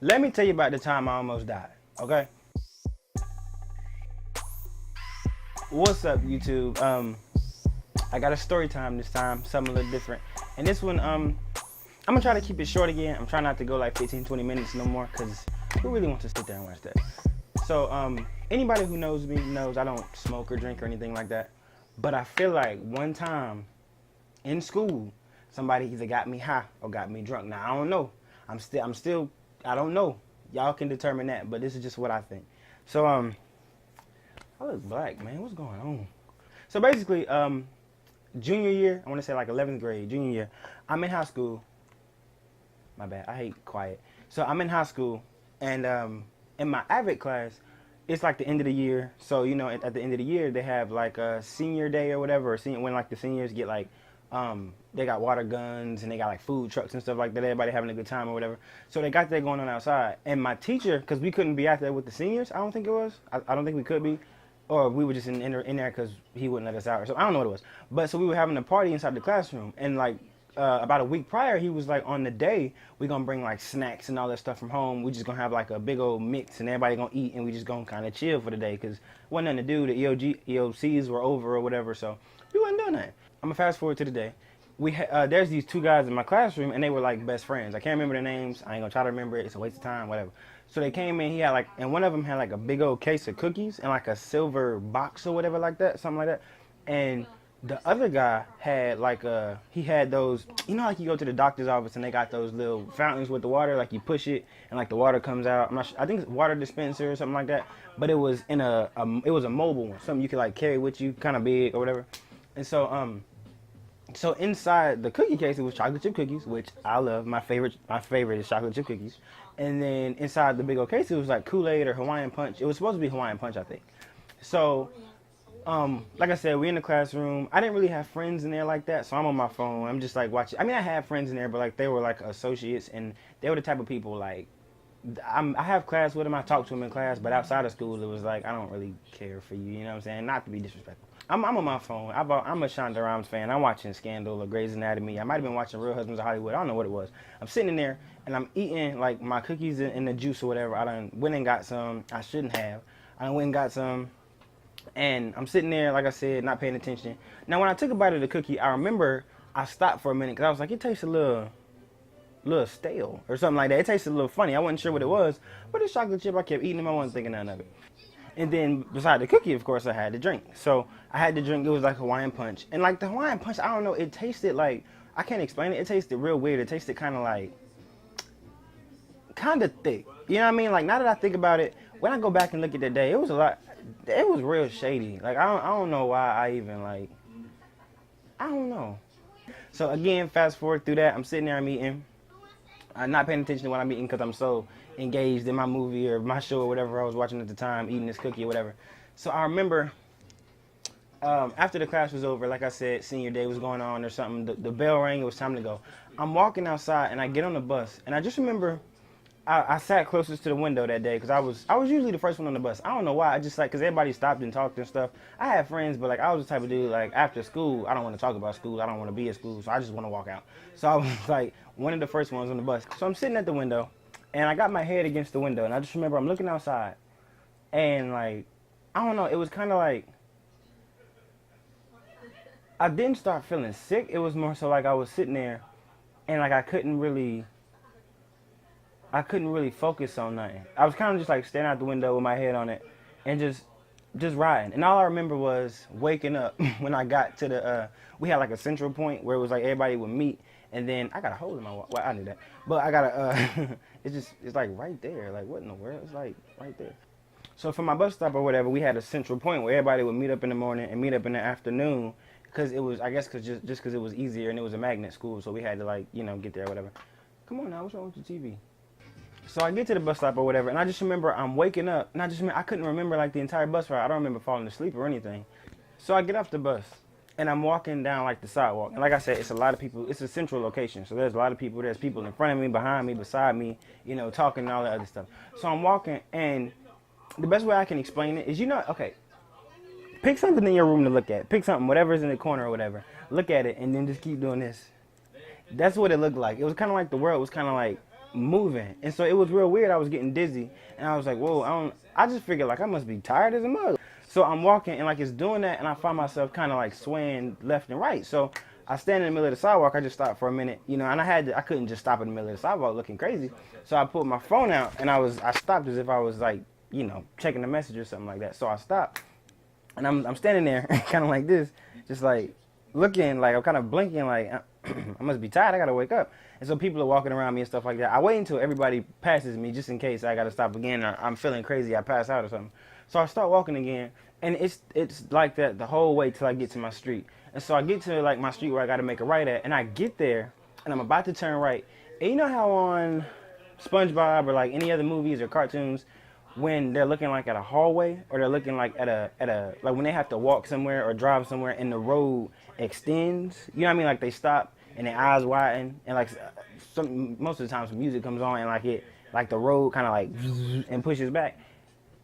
Let me tell you about the time I almost died, okay? What's up, YouTube? I got a story time this time, something a little different. And this one, I'm gonna try to keep it short again. I'm trying not to go like 15, 20 minutes no more, because who really wants to sit there and watch that? So, anybody who knows me knows I don't smoke or drink or anything like that. But I feel like one time in school, somebody either got me high or got me drunk. Now, I don't know. I don't know. Y'all can determine that, but this is just what I think. So, I look black, man. What's going on? So basically, junior year, I want to say like 11th grade, junior year, I'm in high school. My bad, I hate quiet. So I'm in high school, and in my AVID class, it's like the end of the year. So, you know, at the end of the year, they have like a senior day or whatever, or when like the seniors get like, they got water guns and they got like food trucks and stuff like that. Everybody having a good time or whatever. So they got that going on outside. And my teacher, because we couldn't be out there with the seniors, I don't think it was. I don't think we could be. Or we were just in there because he wouldn't let us out. So I don't know what it was. But so we were having a party inside the classroom. And like about a week prior, he was like, on the day, we're going to bring like snacks and all that stuff from home. We're just going to have like a big old mix and everybody going to eat. And we just going to kind of chill for the day because wasn't nothing to do. The EOCs were over or whatever. So we wasn't doing that. I'm going to fast forward to the day. There's these two guys in my classroom and they were like best friends. I can't remember their names. I ain't going to try to remember it. It's a waste of time, whatever. So they came in, he had like, and one of them had like a big old case of cookies and like a silver box or whatever like that, something like that. And the other guy had like he had those, you know, like you go to the doctor's office and they got those little fountains with the water, like you push it and like the water comes out. I'm not sure, I think it's water dispenser or something like that. But it was in it was a mobile one, something you could like carry with you, kind of big or whatever. And so inside the cookie case, it was chocolate chip cookies, which I love. My favorite is chocolate chip cookies. And then inside the big old case, it was like Kool-Aid or Hawaiian Punch. It was supposed to be Hawaiian Punch, I think. So, like I said, we in the classroom. I didn't really have friends in there like that, so I'm on my phone. I'm just like watching. I mean, I had friends in there, but like they were like associates, and they were the type of people like, I have class with them. I talk to them in class, but outside of school, it was like, I don't really care for you, you know what I'm saying? Not to be disrespectful. I'm on my phone. I'm a Shonda Rhimes fan. I'm watching Scandal or Grey's Anatomy. I might have been watching Real Husbands of Hollywood. I don't know what it was. I'm sitting in there, and I'm eating, like, my cookies and the juice or whatever. I done went and got some. I shouldn't have. I done went and got some, and I'm sitting there, like I said, not paying attention. Now, when I took a bite of the cookie, I remember I stopped for a minute, because I was like, it tastes a little stale or something like that. It tasted a little funny. I wasn't sure what it was, but it's chocolate chip. I kept eating them. I wasn't thinking none of it. And then beside the cookie, of course, I had to drink. So I had to drink. It was like Hawaiian Punch. And like the Hawaiian Punch, I don't know. It tasted like, I can't explain it. It tasted real weird. It tasted kind of like, kind of thick. You know what I mean? Like now that I think about it, when I go back and look at that day, it was a lot. It was real shady. Like I don't know why I even like, I don't know. So again, fast forward through that. I'm sitting there, I'm eating. I'm not paying attention to what I'm eating because I'm so engaged in my movie or my show or whatever I was watching at the time, eating this cookie or whatever. So I remember after the class was over, like I said, senior day was going on or something. The bell rang, it was time to go. I'm walking outside and I get on the bus. And I just remember I sat closest to the window that day because I was usually the first one on the bus. I don't know why. I just like, because everybody stopped and talked and stuff. I had friends, but like I was the type of dude, like after school, I don't want to talk about school. I don't want to be at school. So I just want to walk out. So I was like one of the first ones on the bus. So I'm sitting at the window and I got my head against the window. And I just remember I'm looking outside and like, I don't know. It was kind of like, I didn't start feeling sick. It was more so like I was sitting there and like I couldn't really focus on nothing. I was kind of just like standing out the window with my head on it and just riding. And all I remember was waking up when I got to the, we had like a central point where it was like everybody would meet. And then I got a hole in my wall. Well, I knew that. But I got a, it's like right there. Like what in the world? It's like right there. So for my bus stop or whatever, we had a central point where everybody would meet up in the morning and meet up in the afternoon. Because it was, I guess, just because it was easier and it was a magnet school. So we had to like, you know, get there or whatever. Come on now, what's wrong with your TV? So I get to the bus stop or whatever, and I just remember I'm waking up, and I couldn't remember like the entire bus ride. I don't remember falling asleep or anything. So I get off the bus, and I'm walking down like the sidewalk. And like I said, it's a lot of people. It's a central location, so there's a lot of people. There's people in front of me, behind me, beside me, you know, talking and all that other stuff. So I'm walking, and the best way I can explain it is, you know, okay, pick something in your room to look at. Pick something, whatever's in the corner or whatever. Look at it, and then just keep doing this. That's what it looked like. It was kind of like the world was kind of like moving. And so it was real weird. I was getting dizzy. And I was like, whoa, I just figured like I must be tired as a mug. So I'm walking and like it's doing that and I find myself kind of like swaying left and right. So I stand in the middle of the sidewalk. I just stopped for a minute, you know, and I couldn't just stop in the middle of the sidewalk looking crazy. So I pulled my phone out and I stopped as if I was like, you know, checking a message or something like that. So I stopped and I'm standing there kind of like this, just like looking, like I'm kind of blinking, like I must be tired. I got to wake up. And so people are walking around me and stuff like that. I wait until everybody passes me just in case I got to stop again or I'm feeling crazy, I pass out or something. So I start walking again, and it's like that the whole way till I get to my street. And so I get to like my street where I got to make a right at, and I get there, and I'm about to turn right. And you know how on SpongeBob or like any other movies or cartoons, when they're looking like at a hallway or they're looking like at a like when they have to walk somewhere or drive somewhere and the road extends, you know what I mean? Like they stop and their eyes widen and like most of the time some music comes on and like the road kind of like and pushes back.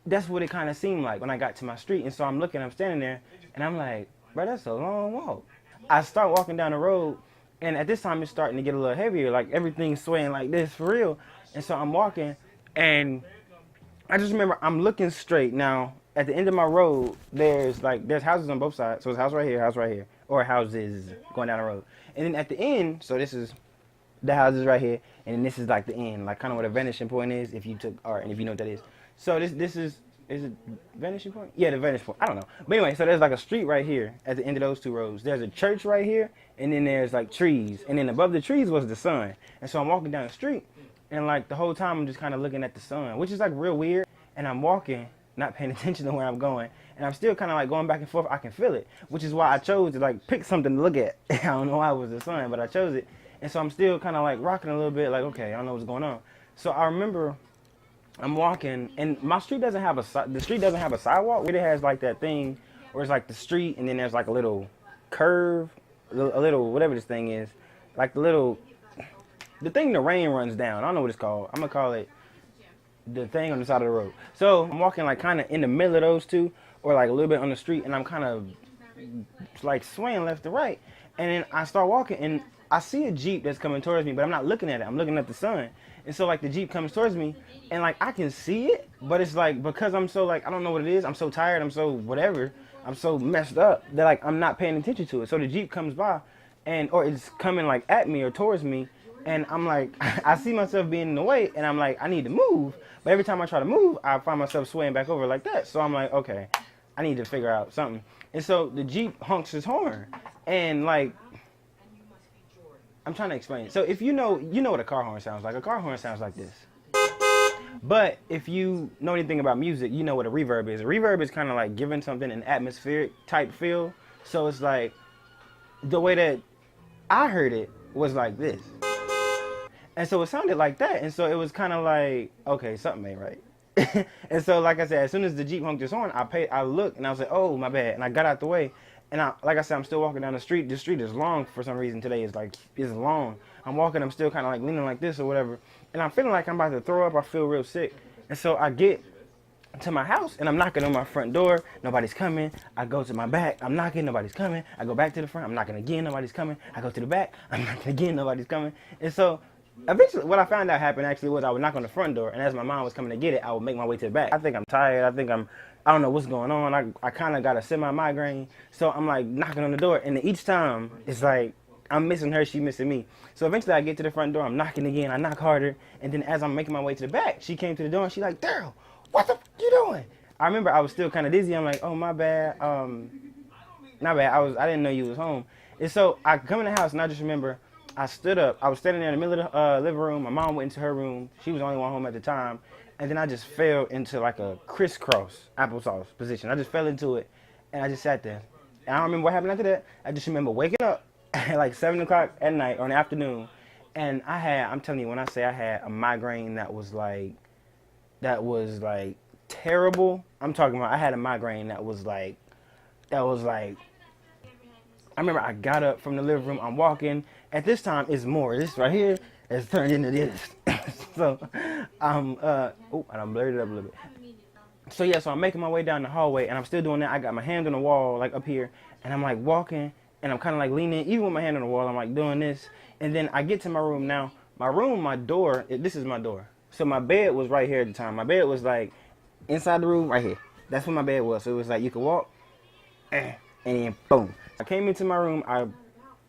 That's what it kind of seemed like when I got to my street. And so I'm standing there and I'm like, bro, that's a long walk. I start walking down the road and at this time it's starting to get a little heavier, like everything's swaying like this for real. And so I'm walking and I just remember I'm looking straight. Now, at the end of my road, there's houses on both sides. So it's house right here, or houses going down the road. And then at the end, so this is the houses right here, and then this is like the end, like kind of where the vanishing point is, if you took art and if you know what that is. So this is it vanishing point? Yeah, the vanishing point. I don't know. But anyway, so there's like a street right here at the end of those two roads. There's a church right here, and then there's like trees. And then above the trees was the sun. And so I'm walking down the street, and like the whole time I'm just kind of looking at the sun, which is like real weird. And I'm walking, not paying attention to where I'm going. And I'm still kind of like going back and forth. I can feel it, which is why I chose to like pick something to look at. I don't know why it was the sun, but I chose it. And so I'm still kind of like rocking a little bit, like, okay, I don't know what's going on. So I remember I'm walking, and my street doesn't have the street doesn't have a sidewalk. It has like that thing where it's like the street, and then there's like a little curve, a little whatever this thing is, like the thing the rain runs down. I don't know what it's called. I'm gonna call it the thing on the side of the road. So I'm walking like kind of in the middle of those two, or like a little bit on the street, and I'm kind of like swaying left to right. And then I start walking, and I see a Jeep that's coming towards me, but I'm not looking at it. I'm looking at the sun. And so like the Jeep comes towards me, and like I can see it, but it's like because I'm so like I don't know what it is. I'm so tired. I'm so whatever. I'm so messed up that like I'm not paying attention to it. So the Jeep comes by, or it's coming like at me or towards me, and I'm like I see myself being in the way, and I'm like I need to move. But every time I try to move, I find myself swaying back over like that. So I'm like, okay, I need to figure out something. And so the Jeep honks his horn, and like I'm trying to explain. So if you know what a car horn sounds like. A car horn sounds like this. But if you know anything about music, you know what a reverb is. A reverb is kind of like giving something an atmospheric type feel. So it's like the way that I heard it was like this. And so it sounded like that. And so it was kind of like, okay, something ain't right. And so like I said, as soon as the Jeep honked his horn, I looked and I was like, oh, my bad. And I got out the way. And like I said, I'm still walking down the street. The street is long for some reason today. It's long. I'm walking, I'm still kind of like leaning like this or whatever. And I'm feeling like I'm about to throw up. I feel real sick. And so I get to my house and I'm knocking on my front door. Nobody's coming. I go to my back. I'm knocking. Nobody's coming. I go back to the front. I'm knocking again. Nobody's coming. I go to the back. I'm knocking again. Nobody's coming. And so eventually what I found out happened actually was I would knock on the front door. And as my mom was coming to get it, I would make my way to the back. I think I'm tired. I don't know what's going on. I kind of got a semi-migraine. So I'm like knocking on the door. And each time it's like I'm missing her, she missing me. So eventually I get to the front door. I'm knocking again. I knock harder. And then as I'm making my way to the back, she came to the door and she's like, Daryl, what the f you doing? I remember I was still kind of dizzy. I'm like, oh, my bad. Not bad. I didn't know you was home. And so I come in the house and I just remember I stood up. I was standing there in the middle of the living room. My mom went into her room. She was the only one home at the time. And then I just fell into like a crisscross applesauce position. I just fell into it, and I just sat there. And I don't remember what happened after that. I just remember waking up at like 7 o'clock at night or in the afternoon. And I'm telling you, when I say I had a migraine that was like terrible, I'm talking about I had a migraine that was like, I remember I got up from the living room. I'm walking. At this time, it's more. This right here has turned into this. So, I done blurred it up a little bit. So yeah, so I'm making my way down the hallway, and I'm still doing that. I got my hand on the wall, like up here, and I'm like walking, and I'm kind of like leaning. Even with my hand on the wall, I'm like doing this. And then I get to my room now. my room, my door, this is my door. So my bed was right here at the time. My bed was like inside the room right here. That's where my bed was. So it was like you could walk, and then boom. I came into my room. I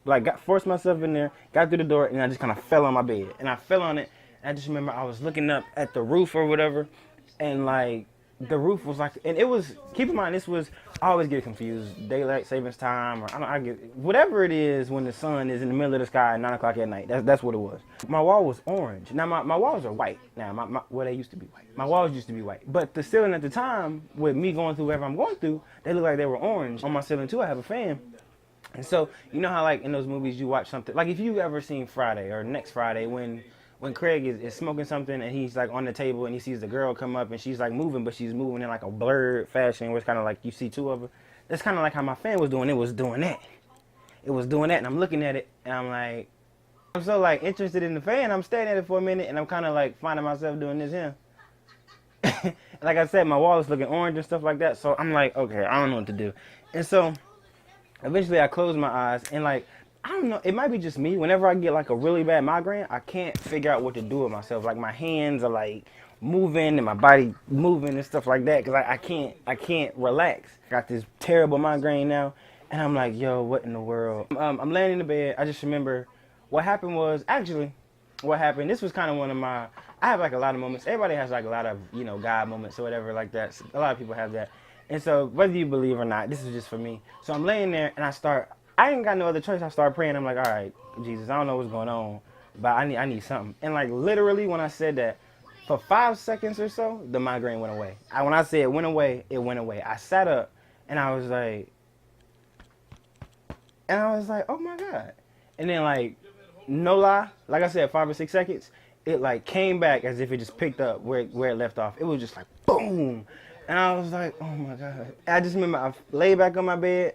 like forced myself in there, got through the door, and I just kind of fell on my bed. And I fell on it. And I just remember I was looking up at the roof or whatever, and like the roof was like, and it was. Keep in mind, this was. I always get confused. Daylight savings time, or I get whatever it is when the sun is in the middle of the sky at 9 o'clock at night. That's what it was. My wall was orange. Now my walls are white. Now well, they used to be white. My walls used to be white, but the ceiling at the time, with me going through whatever I'm going through, they look like they were orange. On my ceiling too, I have a fan. And so you know how like in those movies you watch something like if you ever seen Friday or Next Friday when Craig is smoking something and he's like on the table and he sees the girl come up and she's like moving, but she's moving in like a blurred fashion where it's kind of like you see two of her. That's kind of like how my fan was doing. It was doing that. It was doing that, and I'm looking at it and I'm like, I'm so like interested in the fan. I'm staring at it for a minute and I'm kind of like finding myself doing this here. Like I said, my wall is looking orange and stuff like that. So I'm like, okay, I don't know what to do. And so eventually I closed my eyes and like, I don't know, it might be just me. Whenever I get like a really bad migraine, I can't figure out what to do with myself. Like my hands are like moving and my body moving and stuff like that because I can't relax. Got this terrible migraine now and I'm like, yo, what in the world? I'm laying in the bed. I just remember what happened was, actually, what happened, this was kind of one of my, I have like a lot of moments. Everybody has like a lot of, you know, God moments or whatever like that. So a lot of people have that. And so whether you believe or not, this is just for me. So I'm laying there and I ain't got no other choice. I start praying. I'm like, all right, Jesus, I don't know what's going on, but I need something. And like literally when I said that, for 5 seconds or so, the migraine went away. When I say it went away, it went away. I sat up and I was like, oh my God. And then like, no lie, like I said, 5 or 6 seconds, it like came back as if it just picked up where it left off. It was just like, boom. And I was like, oh my God. I just remember I lay back on my bed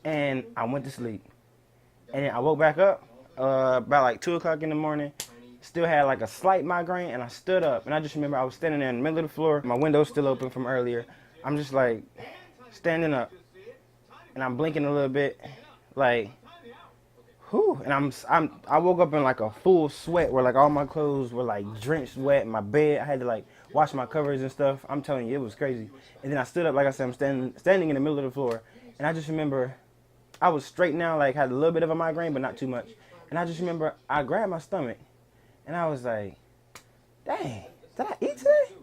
and I went to sleep. And then I woke back up about like 2 o'clock in the morning. Still had like a slight migraine and I stood up. And I just remember I was standing there in the middle of the floor. My window's still open from earlier. I'm just like standing up and I'm blinking a little bit. Like, whew. And I woke up in like a full sweat where like all my clothes were like drenched wet in my bed. I had to like wash my covers and stuff. I'm telling you, it was crazy. And then I stood up, like I said, I'm standing in the middle of the floor. And I just remember I was straight now, like had a little bit of a migraine, but not too much. And I just remember I grabbed my stomach and I was like, dang, did I eat today?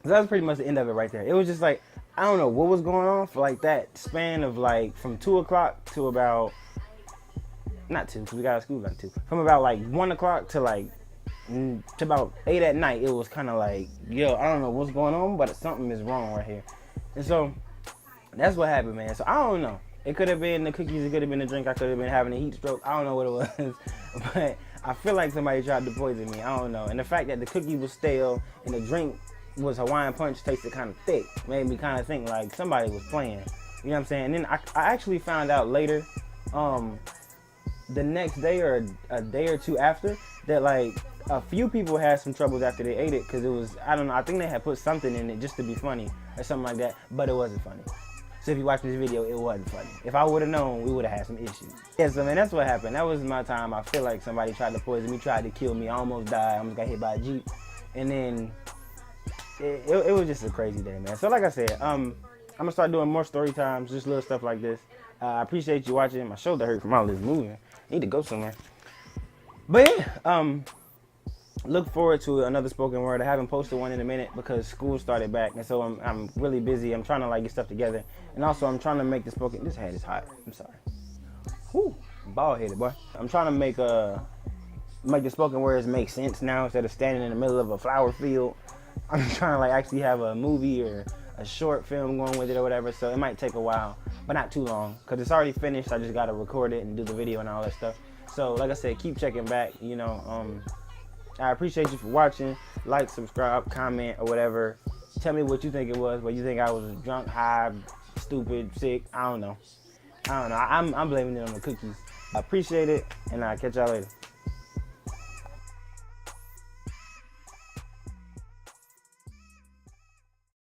So that was pretty much the end of it right there. It was just like, I don't know what was going on for like that span of like from 2 o'clock to about, not 2, because we got out of school about 2. From about like 1 o'clock to like, to about 8 at night, it was kind of like, yo, I don't know what's going on, but something is wrong right here. And so that's what happened, man. So I don't know. It could have been the cookies, it could have been the drink, I could have been having a heat stroke. I don't know what it was. But I feel like somebody tried to poison me. I don't know. And the fact that the cookie was stale and the drink was Hawaiian Punch tasted kind of thick made me kind of think like somebody was playing. You know what I'm saying? And then I actually found out later, the next day or a day or two after, that like a few people had some troubles after they ate it because it was, I don't know, I think they had put something in it just to be funny or something like that, but it wasn't funny. So if you watch this video, it wasn't funny. If I would have known, we would have had some issues. Yeah, so man, that's what happened. That was my time. I feel like somebody tried to poison me, tried to kill me. I almost died. I almost got hit by a Jeep. And then it was just a crazy day, man. So like I said, I'm gonna start doing more story times, just little stuff like this. I appreciate you watching. My shoulder hurt from all this moving. I need to go somewhere. But yeah, look forward to another spoken word. I haven't posted one in a minute because school started back, and so I'm really busy. I'm trying to like get stuff together, and also I'm trying to make the spoken. This hat is hot. I'm sorry. Whew, bald headed boy. I'm trying to make the spoken words make sense now instead of standing in the middle of a flower field. I'm trying to like actually have a movie or a short film going with it or whatever. So it might take a while, but not too long because it's already finished. I just gotta record it and do the video and all that stuff. So like I said, keep checking back. You know, I appreciate you for watching. Like, subscribe, comment, or whatever. Tell me what you think it was. What you think I was drunk, high, stupid, sick. I don't know. I'm blaming it on the cookies. I appreciate it, and I'll catch y'all later.